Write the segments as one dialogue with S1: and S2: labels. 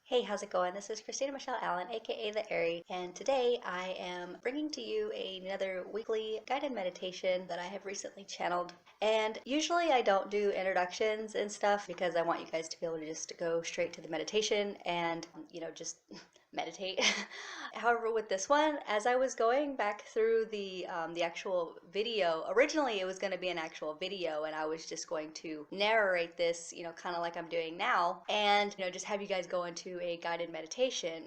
S1: Hey, how's it going? This is Christina Michelle Allen, aka The Airy, and today I am bringing to you another weekly guided meditation that I have recently channeled. And usually I don't do introductions and stuff because I want you guys to be able to just go straight to the meditation and, just meditate. However, with this one, as I was going back through the actual video, originally it was going to be an actual video, and I was just going to narrate this, kind of like I'm doing now, and just have you guys go into a guided meditation.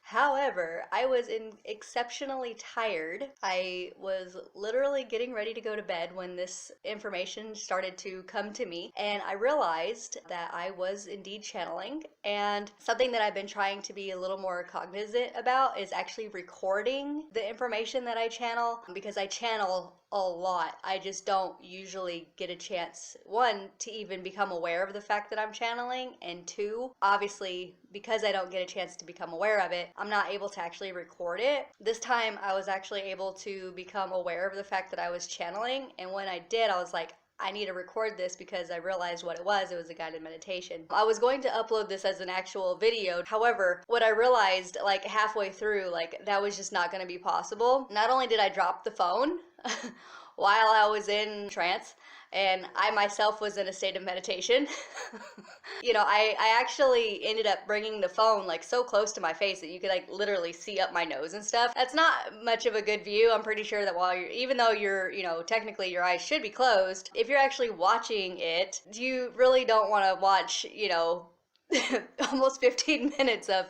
S1: However, I was exceptionally tired. I was literally getting ready to go to bed when this information started to come to me, and I realized that I was indeed channeling. And something that I've been trying to be a little more cognizant about is actually recording the information that I channel, because I channel a lot. I just don't usually get a chance, one, to even become aware of the fact that I'm channeling, and two, obviously, because I don't get a chance to become aware of it, I'm not able to actually record it. This time I was actually able to become aware of the fact that I was channeling, and when I did, I was like, I need to record this because I realized what it was. It was a guided meditation. I was going to upload this as an actual video. However, what I realized like halfway through, like that was just not going to be possible. Not only did I drop the phone while I was in trance, and I myself was in a state of meditation. I actually ended up bringing the phone like so close to my face that you could like literally see up my nose and stuff. That's not much of a good view. I'm pretty sure that while even though you're, technically your eyes should be closed, if you're actually watching it, you really don't want to watch, almost 15 minutes of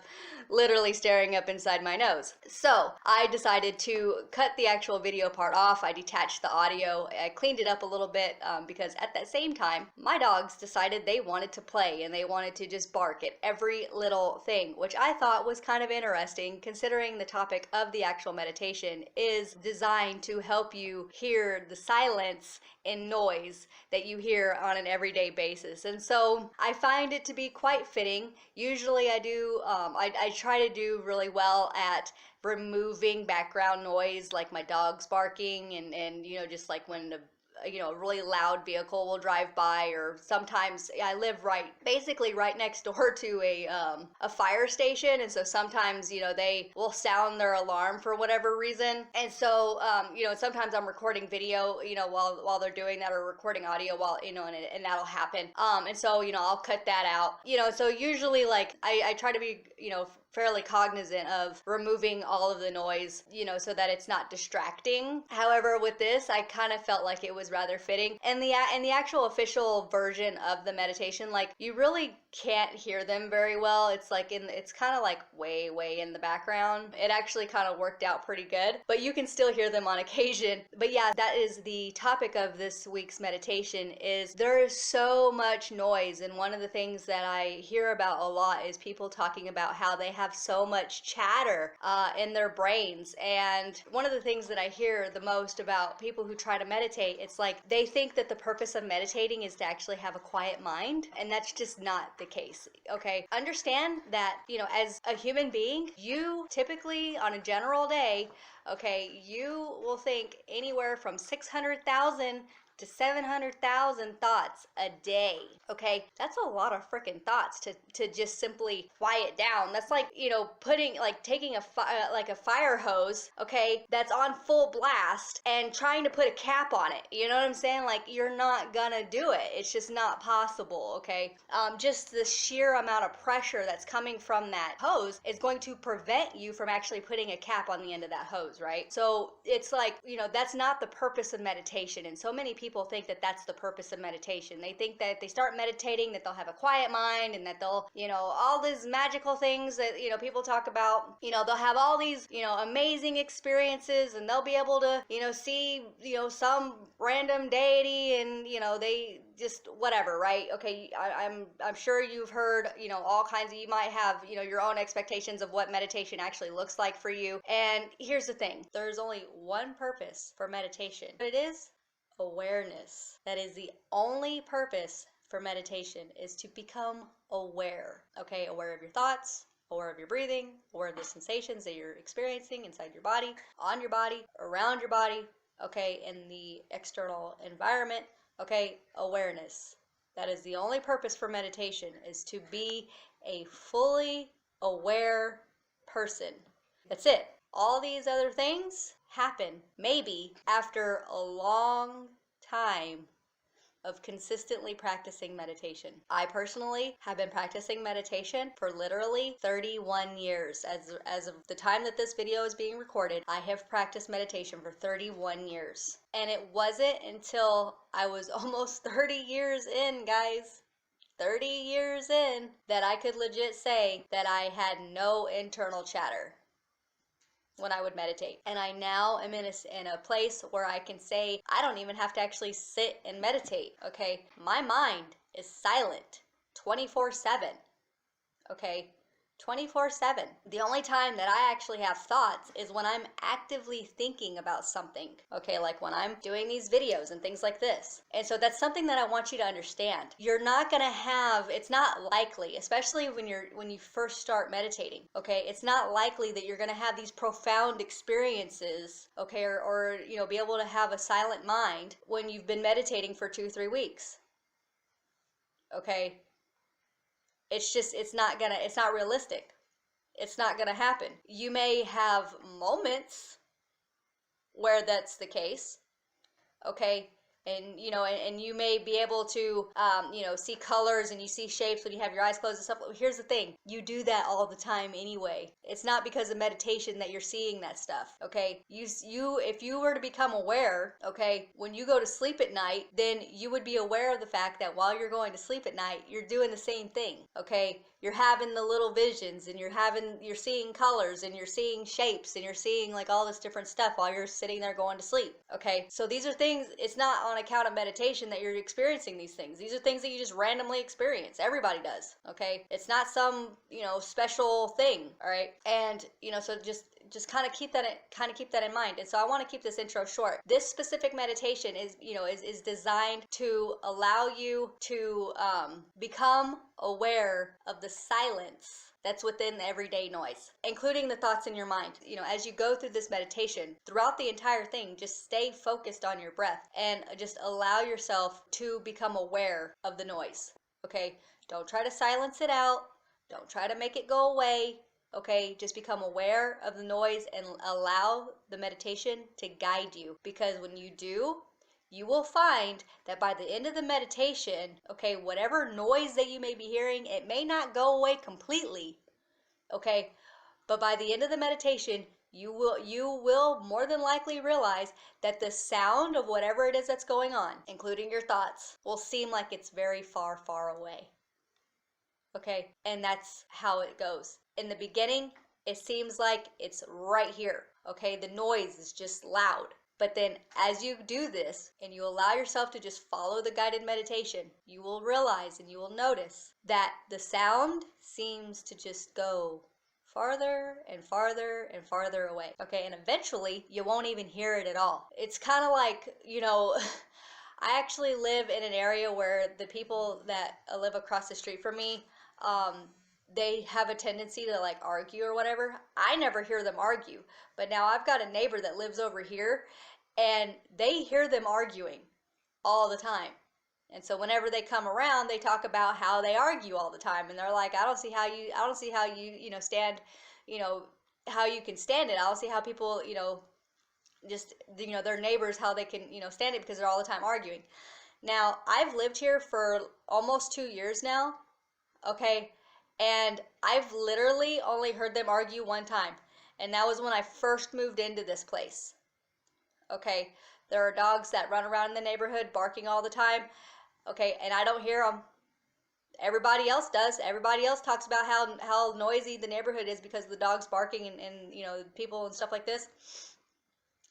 S1: literally staring up inside my nose. So I decided to cut the actual video part off. I detached the audio. I cleaned it up a little bit because at that same time, my dogs decided they wanted to play and they wanted to just bark at every little thing, which I thought was kind of interesting considering the topic of the actual meditation is designed to help you hear the silence and noise that you hear on an everyday basis. And so I find it to be quite fitting. Usually I do, I try to do really well at removing background noise, like my dogs barking and just like when a really loud vehicle will drive by, or sometimes I live basically right next door to a fire station, and so sometimes they will sound their alarm for whatever reason, and so sometimes I'm recording video while they're doing that, or recording audio while and that'll happen, and so I'll cut that out, so usually like I try to be fairly cognizant of removing all of the noise, so that it's not distracting. However, with this, I kind of felt like it was rather fitting. And the actual official version of the meditation, like you really can't hear them very well. It's like it's kind of like way in the background. It actually kind of worked out pretty good, but you can still hear them on occasion. But yeah, that is the topic of this week's meditation. Is there is so much noise, and one of the things that I hear about a lot is people talking about how they have so much chatter in their brains. And one of the things that I hear the most about people who try to meditate, it's like they think that the purpose of meditating is to actually have a quiet mind, and that's just not the case. Okay, understand that as a human being, you typically on a general day, okay, you will think anywhere from 600,000 to 700,000 thoughts a day. Okay, that's a lot of freaking thoughts to just simply quiet down. That's like taking a fire hose, okay, that's on full blast and trying to put a cap on it. You know what I'm saying? Like, you're not gonna do it. It's just not possible. Okay, just the sheer amount of pressure that's coming from that hose is going to prevent you from actually putting a cap on the end of that hose, right? So it's like that's not the purpose of meditation, and so many people think that that's the purpose of meditation. They think that if they start meditating that they'll have a quiet mind, and that they'll all these magical things that people talk about, they'll have all these amazing experiences, and they'll be able to see some random deity, and they just whatever, right? Okay, I'm sure you've heard all kinds of, you might have your own expectations of what meditation actually looks like for you. And here's the thing, there's only one purpose for meditation, but it is awareness. That is the only purpose for meditation, is to become aware. Okay, aware of your thoughts, aware of your breathing, aware of the sensations that you're experiencing inside your body, on your body, around your body, okay, in the external environment. Okay, awareness. That is the only purpose for meditation, is to be a fully aware person. That's it. All these other things happen maybe after a long time of consistently practicing meditation. I personally have been practicing meditation for literally 31 years. As of the time that this video is being recorded, I have practiced meditation for 31 years. And it wasn't until I was almost 30 years in, guys, 30 years in, that I could legit say that I had no internal chatter when I would meditate. And I now am in a place where I can say I don't even have to actually sit and meditate, okay? My mind is silent 24/7, okay? 24/7. The only time that I actually have thoughts is when I'm actively thinking about something, okay, like when I'm doing these videos and things like this. And so that's something that I want you to understand. You're not gonna have, it's not likely, especially when you first start meditating, okay, it's not likely that you're gonna have these profound experiences, okay, or be able to have a silent mind when you've been meditating for 2-3 weeks, okay? It's not realistic. It's not gonna happen. You may have moments where that's the case, okay? And and you may be able to see colors and you see shapes when you have your eyes closed and stuff. Here's the thing, you do that all the time anyway. It's not because of meditation that you're seeing that stuff, okay? If you were to become aware, okay, when you go to sleep at night, then you would be aware of the fact that while you're going to sleep at night, you're doing the same thing, okay? You're having the little visions, and you're seeing colors, and you're seeing shapes, and you're seeing like all this different stuff while you're sitting there going to sleep, okay? So these are things, it's not on account of meditation that you're experiencing these things. These are things that you just randomly experience. Everybody does, okay? It's not some, special thing, all right? And, so just kind of keep that in mind. And so I want to keep this intro short. This specific meditation is designed to allow you to become aware of the silence that's within the everyday noise, including the thoughts in your mind. As you go through this meditation, throughout the entire thing, just stay focused on your breath and just allow yourself to become aware of the noise, okay? Don't try to silence it out. Don't try to make it go away, okay? Just become aware of the noise and allow the meditation to guide you, because when you do, you will find that by the end of the meditation, okay, whatever noise that you may be hearing, it may not go away completely, okay, but by the end of the meditation, you will more than likely realize that the sound of whatever it is that's going on, including your thoughts, will seem like it's very far, far away, okay? And that's how it goes. In the beginning, it seems like it's right here, okay? The noise is just loud. But then as you do this and you allow yourself to just follow the guided meditation, you will realize and you will notice that the sound seems to just go farther and farther and farther away, okay? And eventually you won't even hear it at all. It's kind of like, I actually live in an area where the people that live across the street from me, they have a tendency to like argue or whatever. I never hear them argue, but now I've got a neighbor that lives over here and they hear them arguing all the time. And so whenever they come around, they talk about how they argue all the time, and they're like, I don't see how you stand, how you can stand it. I don't see how people, just, their neighbors, how they can, stand it, because they're all the time arguing. Now, I've lived here for almost 2 years now, okay? And I've literally only heard them argue one time, and that was when I first moved into this place, okay? There are dogs that run around in the neighborhood barking all the time, okay, and I don't hear them. Everybody else does. Everybody else talks about how noisy the neighborhood is because of the dogs barking and people and stuff like this.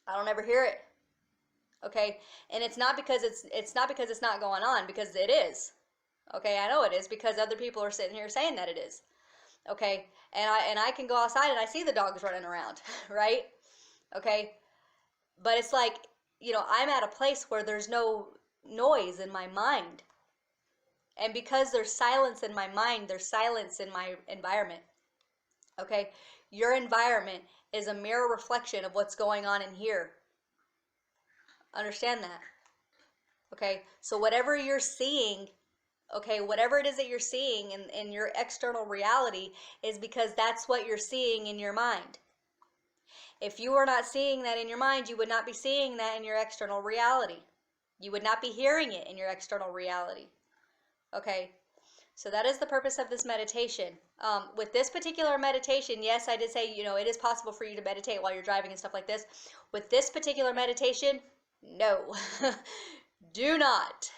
S1: I don't ever hear it, okay? And it's not because it's not going on, because it is. Okay, I know it is, because other people are sitting here saying that it is. Okay, and I can go outside and I see the dogs running around, right? Okay, but it's like, I'm at a place where there's no noise in my mind. And because there's silence in my mind, there's silence in my environment. Okay, your environment is a mirror reflection of what's going on in here. Understand that? Okay, so whatever you're seeing, Okay, whatever it is that you're seeing in your external reality is because that's what you're seeing in your mind. If you were not seeing that in your mind, you would not be seeing that in your external reality. You would not be hearing it in your external reality. Okay, so that is the purpose of this meditation. With this particular meditation, yes, I did say, it is possible for you to meditate while you're driving and stuff like this. With this particular meditation, no. Do not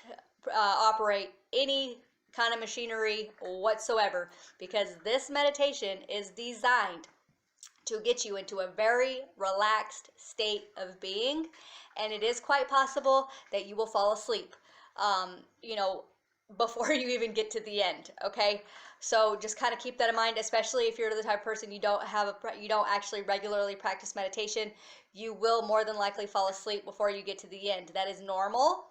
S1: operate any kind of machinery whatsoever, because this meditation is designed to get you into a very relaxed state of being, and it is quite possible that you will fall asleep, before you even get to the end. Okay, so just kind of keep that in mind, especially if you're the type of person you don't actually regularly practice meditation. You will more than likely fall asleep before you get to the end. That is normal.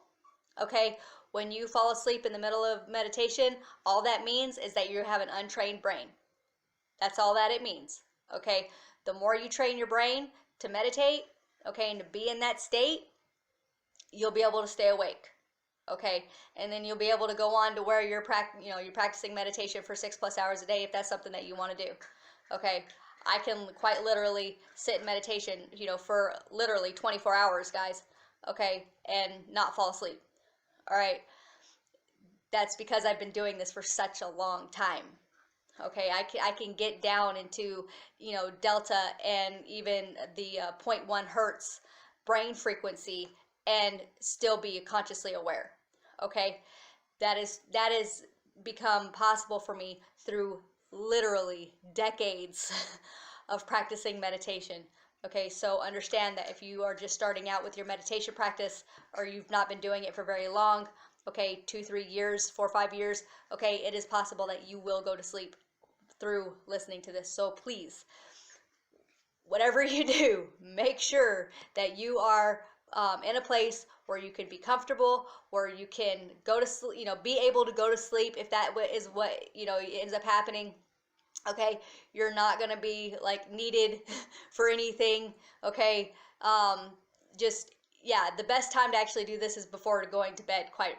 S1: Okay, when you fall asleep in the middle of meditation, all that means is that you have an untrained brain. That's all that it means. Okay, the more you train your brain to meditate, okay, and to be in that state, you'll be able to stay awake. Okay, and then you'll be able to go on to where you're practicing meditation for 6+ hours a day if that's something that you want to do. Okay, I can quite literally sit in meditation, for literally 24 hours, guys. Okay, and not fall asleep. All right, that's because I've been doing this for such a long time. Okay, I can get down into, delta and even the 0.1 hertz brain frequency and still be consciously aware. Okay, that is become possible for me through literally decades of practicing meditation. Okay, so understand that if you are just starting out with your meditation practice, or you've not been doing it for very long, okay, 2-3 years, 4-5 years, okay, it is possible that you will go to sleep through listening to this. So please, whatever you do, make sure that you are in a place where you can be comfortable, where you can go to sleep, be able to go to sleep if that is what, ends up happening. Okay, you're not going to be like needed for anything. Okay, just, yeah, the best time to actually do this is before going to bed, quite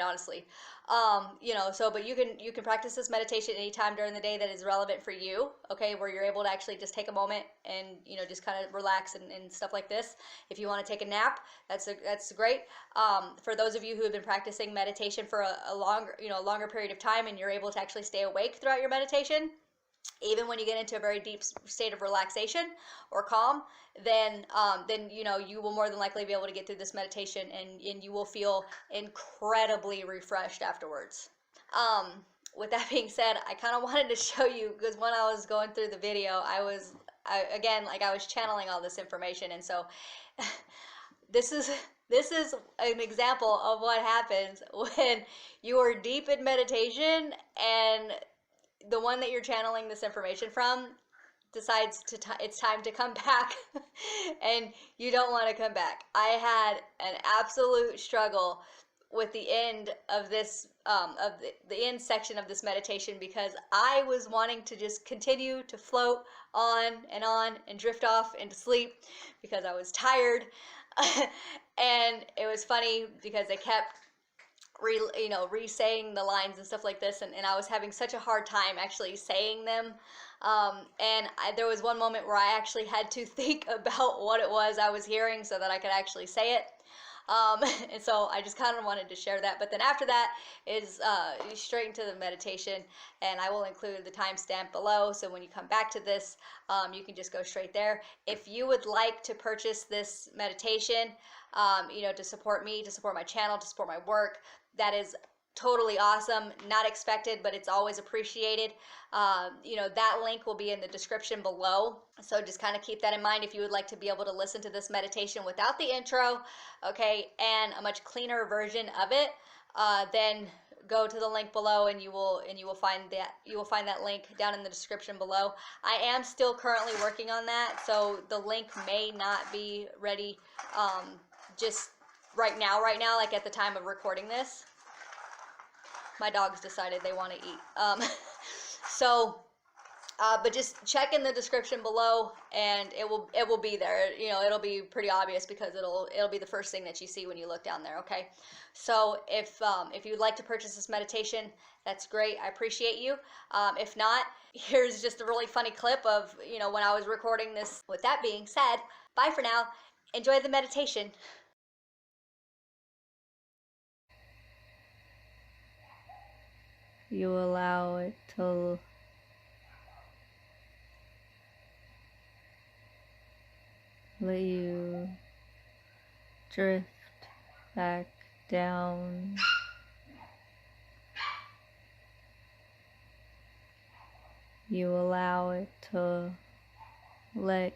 S1: honestly. But you can practice this meditation anytime during the day that is relevant for you. Okay, where you're able to actually just take a moment and just kind of relax and stuff like this. If you want to take a nap, that's great. For those of you who have been practicing meditation for a longer period of time, and you're able to actually stay awake throughout your meditation, even when you get into a very deep state of relaxation or calm, then you will more than likely be able to get through this meditation, and you will feel incredibly refreshed afterwards. With that being said, I kind of wanted to show you, because when I was going through the video, I was channeling all this information, and so this is an example of what happens when you are deep in meditation and the one that you're channeling this information from decides it's time to come back and you don't want to come back. I had an absolute struggle with the end of this of the end section of this meditation, because I was wanting to just continue to float on and drift off into sleep because I was tired. And it was funny because they kept re-saying the lines and stuff like this, and I was having such a hard time actually saying them. There was one moment where I actually had to think about what it was I was hearing so that I could actually say it. And so I just kind of wanted to share that. But then after that is straight into the meditation, and I will include the timestamp below, so when you come back to this, you can just go straight there. If you would like to purchase this meditation, to support me, to support my channel, to support my work, that is totally awesome. Not expected, but it's always appreciated. That link will be in the description below. So just kind of keep that in mind if you would like to be able to listen to this meditation without the intro, okay, and a much cleaner version of it. Then go to the link below, and you will find that link down in the description below. I am still currently working on that, so the link may not be ready just right now, like at the time of recording this. My dogs decided they want to eat. So But just check in the description below, and it will be there. You know, it'll be pretty obvious because it'll be the first thing that you see when you look down there. Okay, so if you'd like to purchase this meditation, that's great. I appreciate you. If not, here's just a really funny clip of when I was recording this. With that being said, bye for now. Enjoy the meditation.
S2: You allow it to let you drift back down. You allow it to let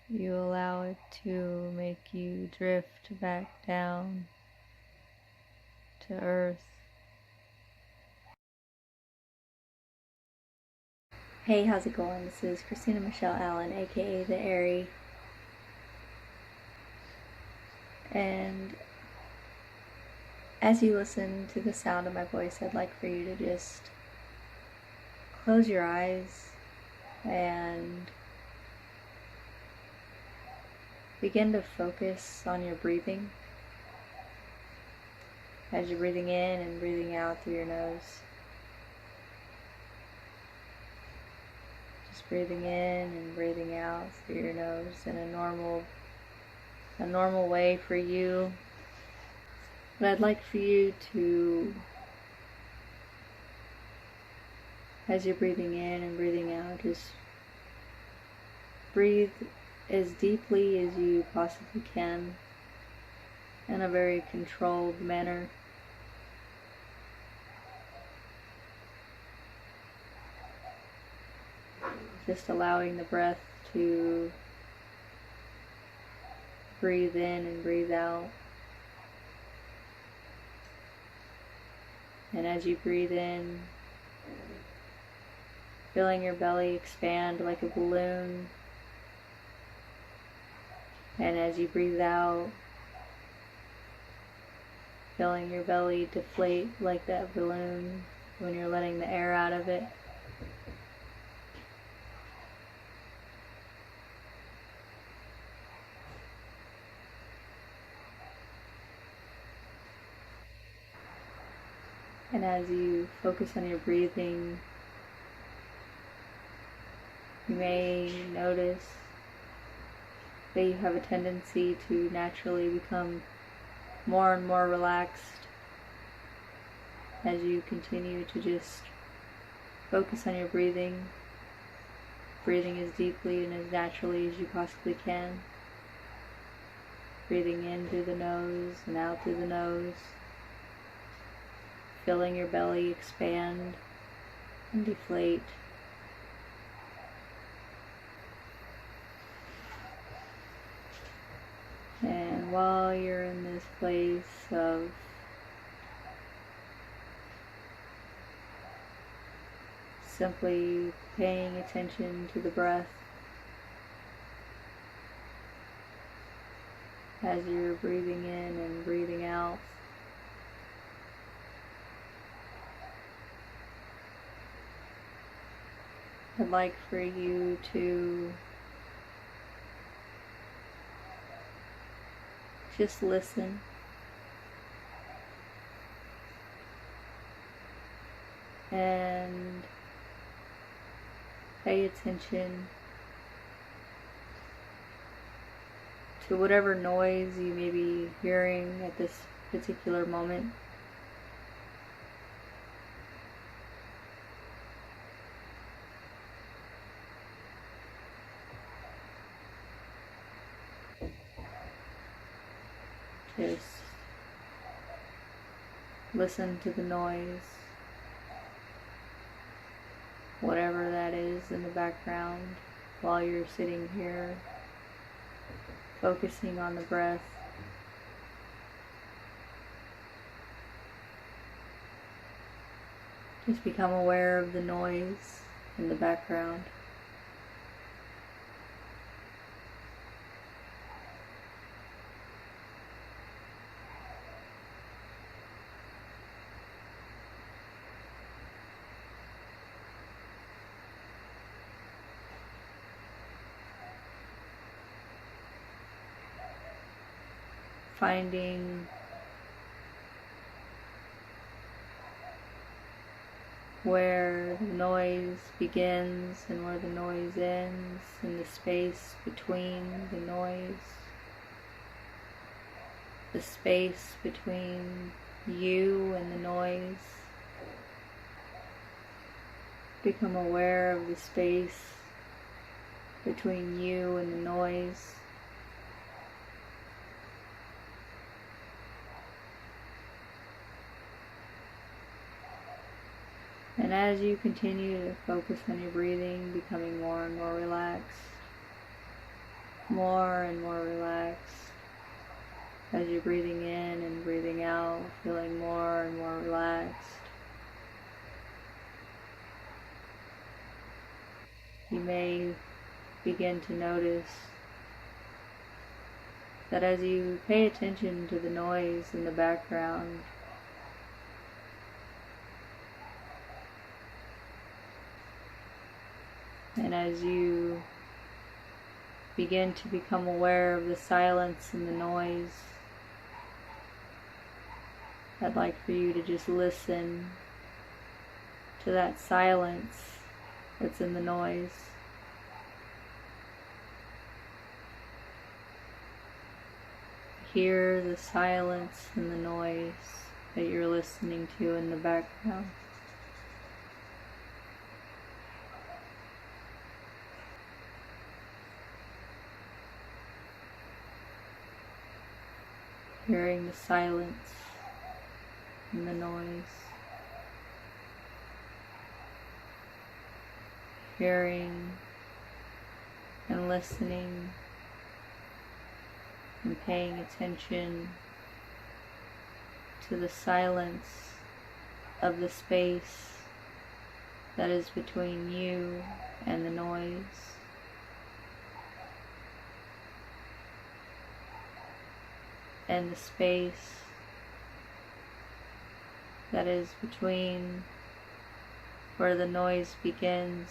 S2: you allow it to make you drift back down to earth. Hey, how's it going? This is Christina Michelle Allen, aka The Airy. And as you listen to the sound of my voice, I'd like for you to just close your eyes and begin to focus on your breathing as you're breathing in and breathing out through your nose. Just breathing in and breathing out through your nose in a normal way for you. But I'd like for you to, as you're breathing in and breathing out, just breathe as deeply as you possibly can in a very controlled manner. Just allowing the breath to breathe in and breathe out. And as you breathe in, feeling your belly expand like a balloon. And as you breathe out, feeling your belly deflate like that balloon when you're letting the air out of it. And as you focus on your breathing, you may notice that you have a tendency to naturally become more and more relaxed as you continue to just focus on your breathing, breathing as deeply and as naturally as you possibly can, breathing in through the nose and out through the nose, feeling your belly expand and deflate. And while you're in this place of simply paying attention to the breath as you're breathing in and breathing out, I'd like for you to just listen and pay attention to whatever noise you may be hearing at this particular moment. Just listen to the noise, whatever that is in the background, while you're sitting here focusing on the breath. Just become aware of the noise in the background. Finding where the noise begins and where the noise ends, and the space between the noise, the space between you and the noise. Become aware of the space between you and the noise. And as you continue to focus on your breathing, becoming more and more relaxed, more and more relaxed, as you're breathing in and breathing out, feeling more and more relaxed, you may begin to notice that as you pay attention to the noise in the background, and as you begin to become aware of the silence and the noise, I'd like for you to just listen to that silence that's in the noise. Hear the silence and the noise that you're listening to in the background. Hearing the silence and the noise. Hearing and listening and paying attention to the silence of the space that is between you and the noise. And the space that is between where the noise begins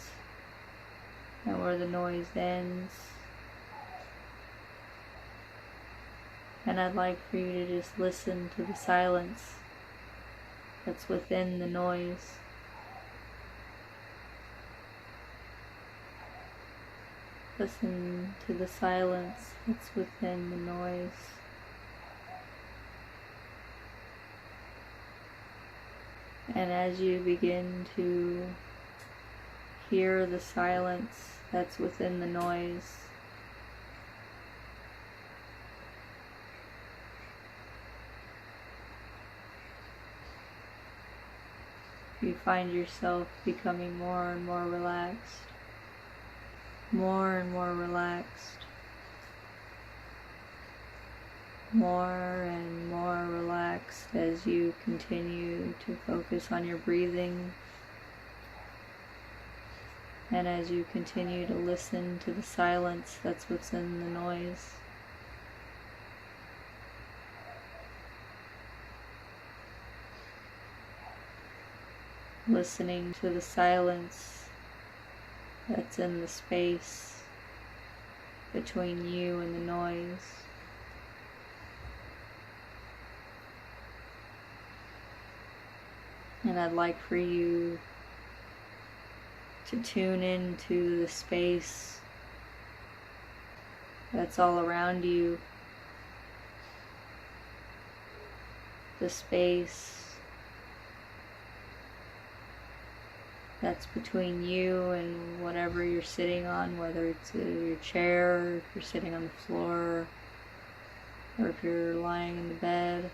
S2: and where the noise ends. And I'd like for you to just listen to the silence that's within the noise. Listen to the silence that's within the noise. And as you begin to hear the silence that's within the noise, you find yourself becoming more and more relaxed, more and more relaxed, more and more relaxed as you continue to focus on your breathing, and as you continue to listen to the silence that's within the noise. Listening to the silence that's in the space between you and the noise. And I'd like for you to tune into the space that's all around you, the space that's between you and whatever you're sitting on, whether it's your chair, or if you're sitting on the floor, or if you're lying in the bed,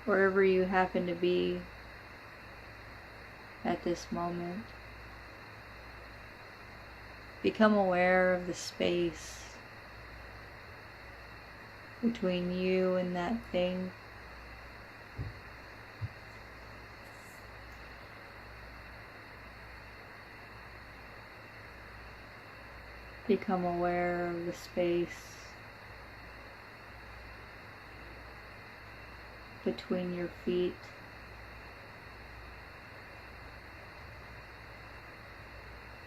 S2: wherever you happen to be at this moment. Become aware of the space between you and that thing. Become aware of the space between your feet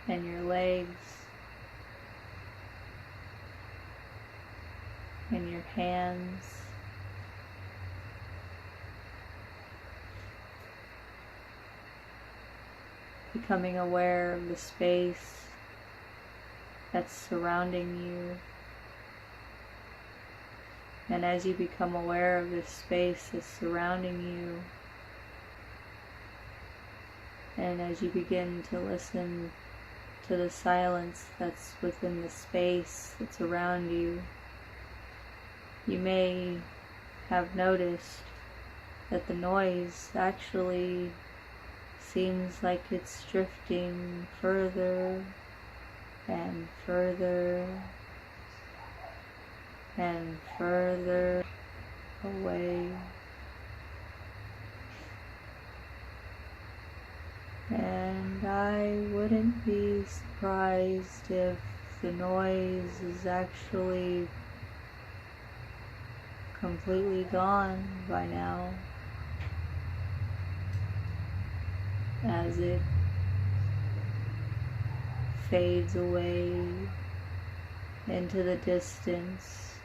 S2: and your legs and your hands. Becoming aware of the space that's surrounding you. And as you become aware of this space that's surrounding you, and as you begin to listen to the silence that's within the space that's around you, you may have noticed that the noise actually seems like it's drifting further and further and further away. And I wouldn't be surprised if the noise is actually completely gone by now, as it fades away into the distance,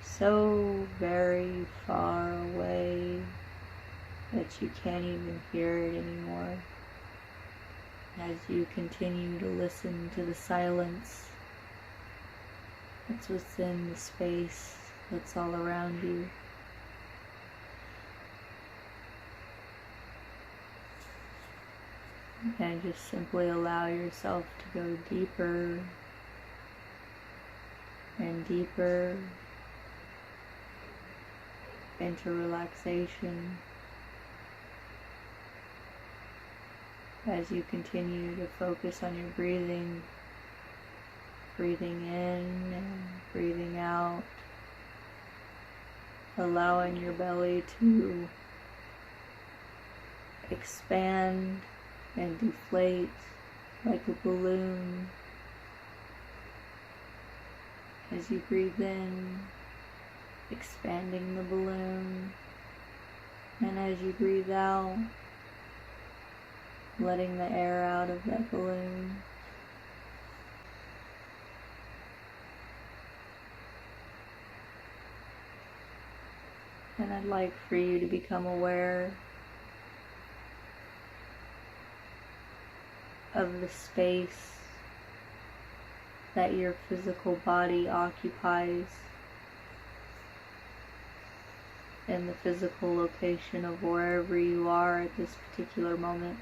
S2: so very far away that you can't even hear it anymore. As you continue to listen to the silence that's within the space that's all around you. And just simply allow yourself to go deeper and deeper into relaxation as you continue to focus on your breathing, breathing in and breathing out, allowing your belly to expand and deflate like a balloon as you breathe in, expanding the balloon, and as you breathe out, letting the air out of that balloon. And I'd like for you to become aware of the space that your physical body occupies in the physical location of wherever you are at this particular moment.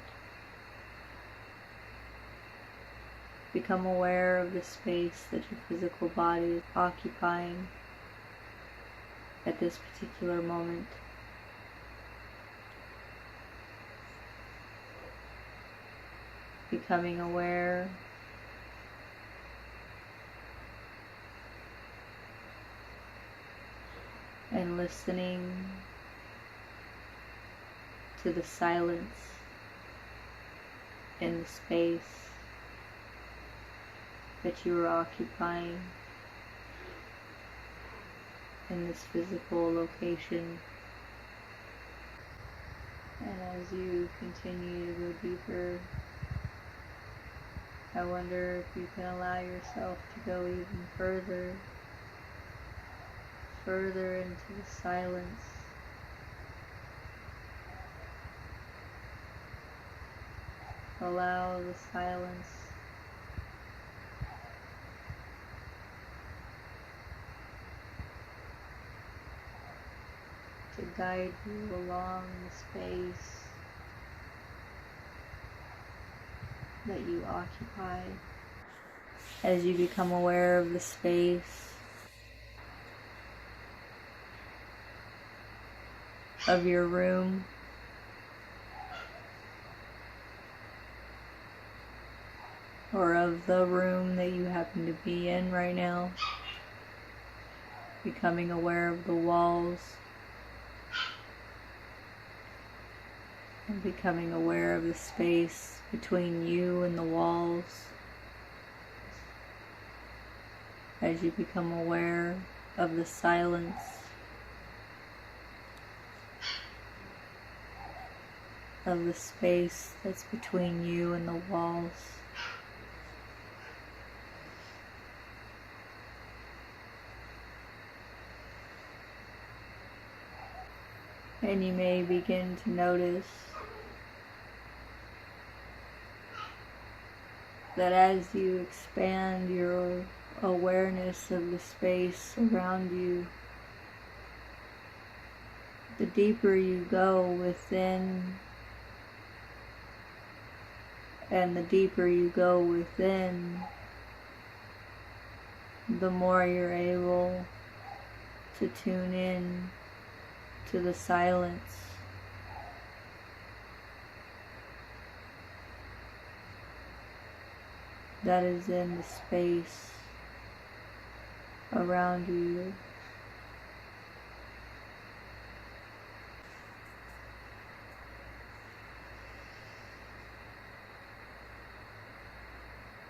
S2: Become aware of the space that your physical body is occupying at this particular moment. Becoming aware and listening to the silence in the space that you are occupying in this physical location. And as you continue to go deeper, I wonder if you can allow yourself to go even further into the silence. Allow the silence to guide you along the space that you occupy. As you become aware of the space of your room, or of the room that you happen to be in right now, becoming aware of the walls and becoming aware of the space between you and the walls, as you become aware of the silence, of the space that's between you and the walls. And you may begin to notice that as you expand your awareness of the space around you, the deeper you go within, and the deeper you go within, the more you're able to tune in to the silence. That is in the space around you.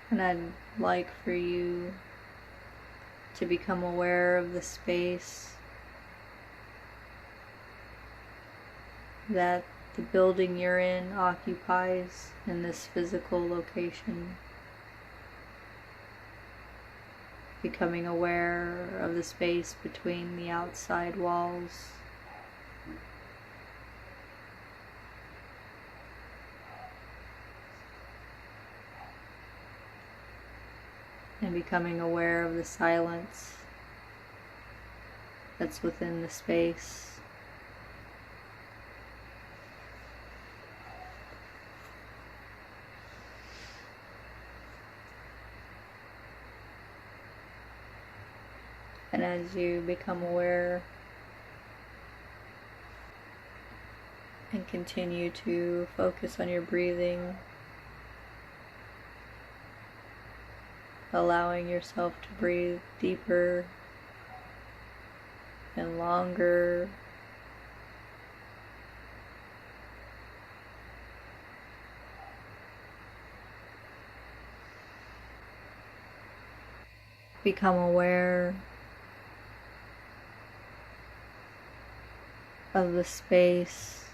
S2: And I'd like for you to become aware of the space that the building you're in occupies in this physical location. Becoming aware of the space between the outside walls. And becoming aware of the silence that's within the space. And as you become aware and continue to focus on your breathing, allowing yourself to breathe deeper and longer, become aware of the space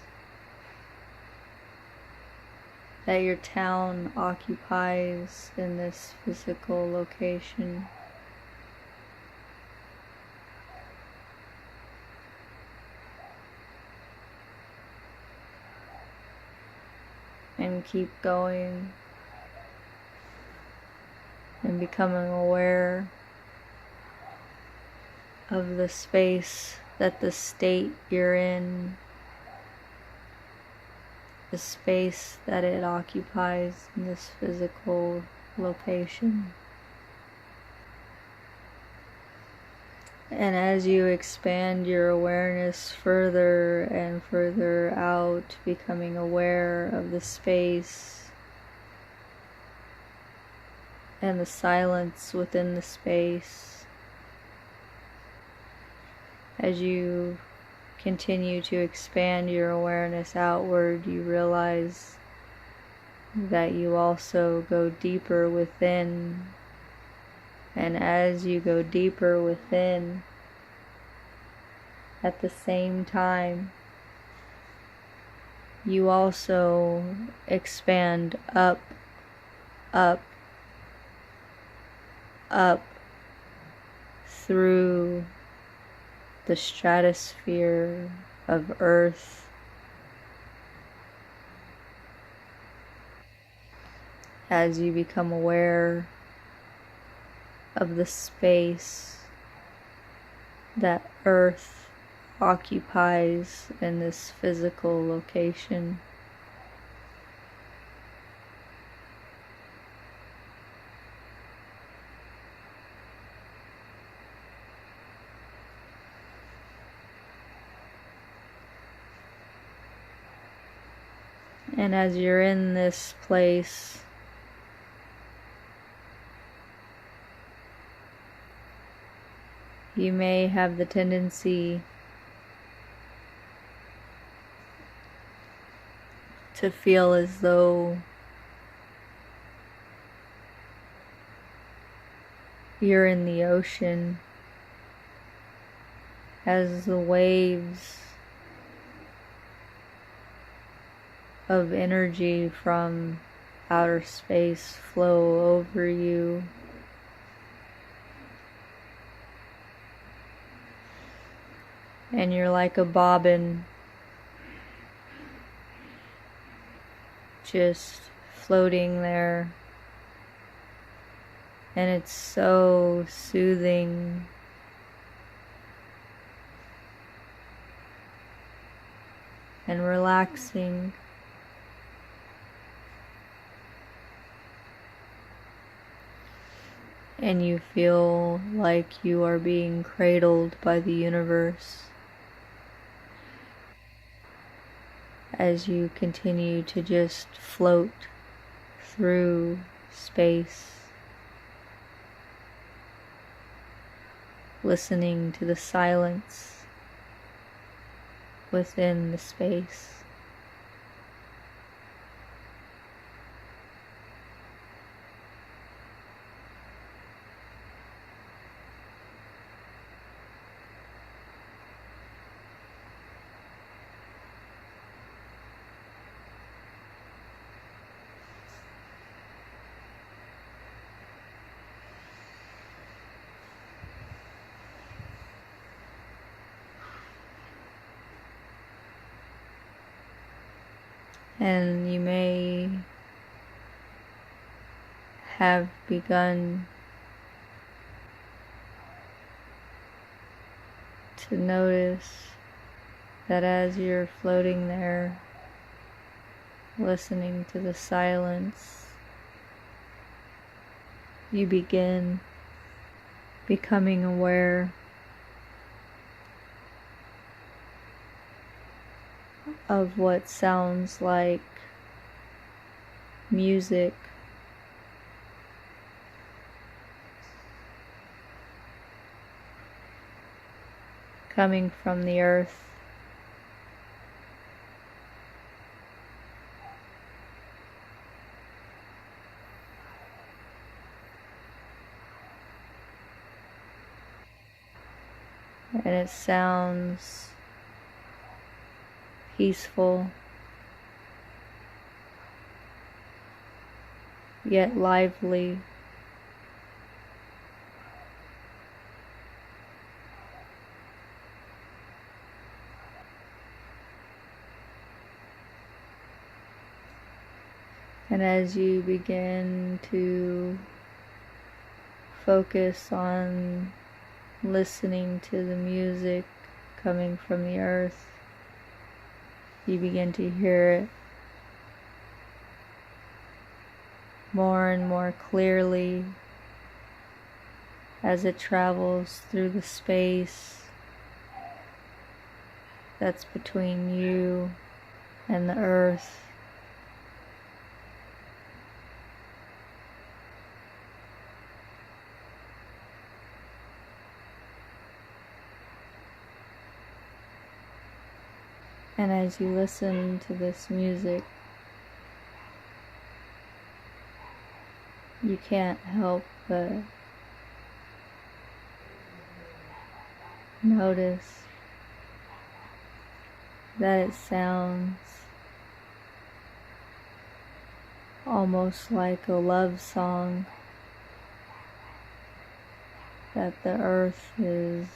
S2: that your town occupies in this physical location. And keep going and becoming aware of the space that the state you're in, the space that it occupies in this physical location. And as you expand your awareness further and further out, becoming aware of the space and the silence within the space, as you continue to expand your awareness outward, you realize that you also go deeper within. And as you go deeper within, at the same time, you also expand up, up, up through the stratosphere of Earth, as you become aware of the space that Earth occupies in this physical location. And as you're in this place, you may have the tendency to feel as though you're in the ocean as the waves of energy from outer space flow over you. And you're like a bobbin, just floating there. And it's so soothing. And relaxing. And you feel like you are being cradled by the universe as you continue to just float through space, listening to the silence within the space. And you may have begun to notice that as you're floating there, listening to the silence, you begin becoming aware of what sounds like music coming from the earth. And it sounds peaceful, yet lively. And as you begin to focus on listening to the music coming from the earth, you begin to hear it more and more clearly as it travels through the space that's between you and the earth. And as you listen to this music, you can't help but notice that it sounds almost like a love song that the earth is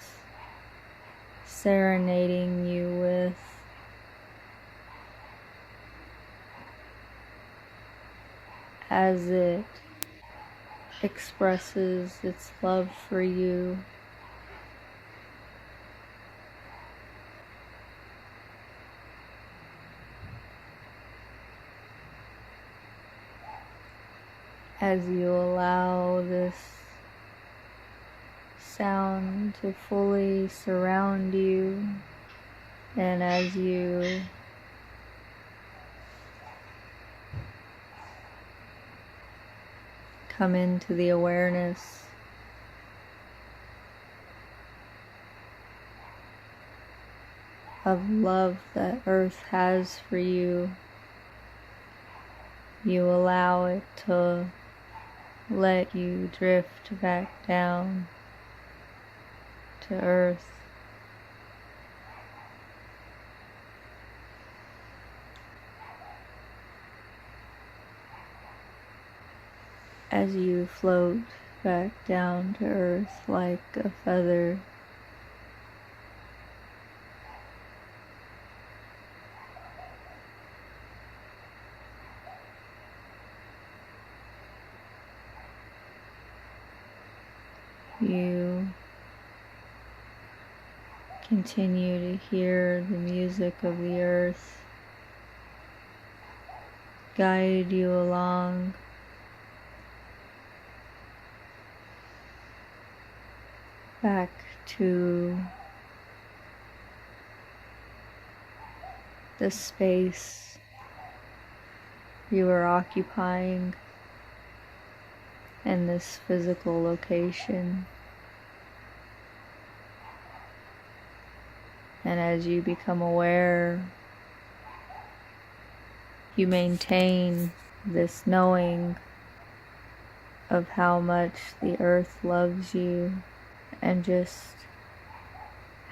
S2: serenading you with. As it expresses its love for you. As you allow this sound to fully surround you, and as you come into the awareness of love that Earth has for you, you allow it to let you drift back down to earth. As you float back down to earth like a feather, you continue to hear the music of the earth guide you along back to the space you are occupying in this physical location. And as you become aware, you maintain this knowing of how much the earth loves you and just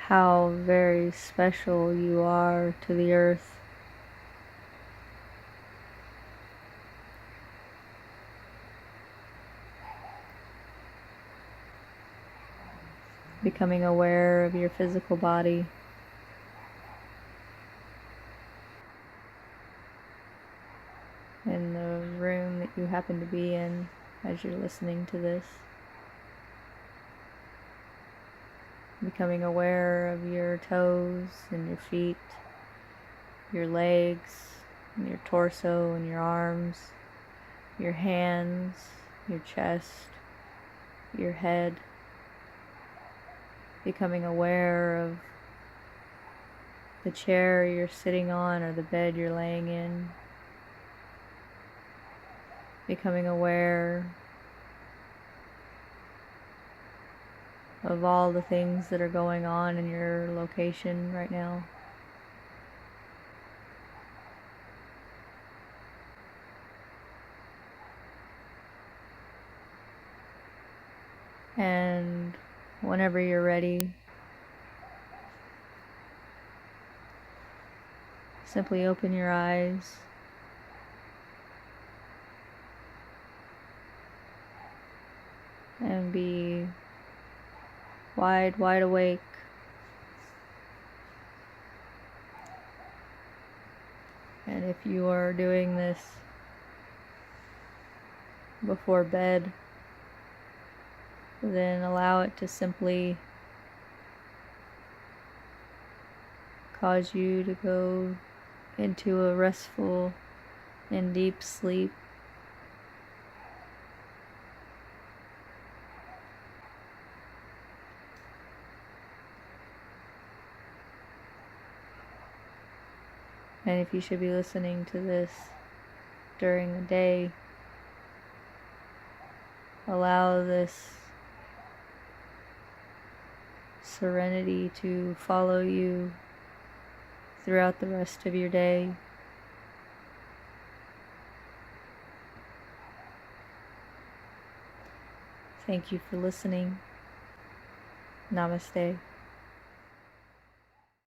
S2: how very special you are to the earth. Becoming aware of your physical body. In the room that you happen to be in as you're listening to this. Becoming aware of your toes and your feet, your legs, and your torso and your arms, your hands, your chest, your head. Becoming aware of the chair you're sitting on or the bed you're laying in. Becoming aware of all the things that are going on in your location right now. And whenever you're ready, simply open your eyes. And be wide awake. And if you are doing this before bed, then allow it to simply cause you to go into a restful and deep sleep. And if you should be listening to this during the day, allow this serenity to follow you throughout the rest of your day. Thank you for listening. Namaste.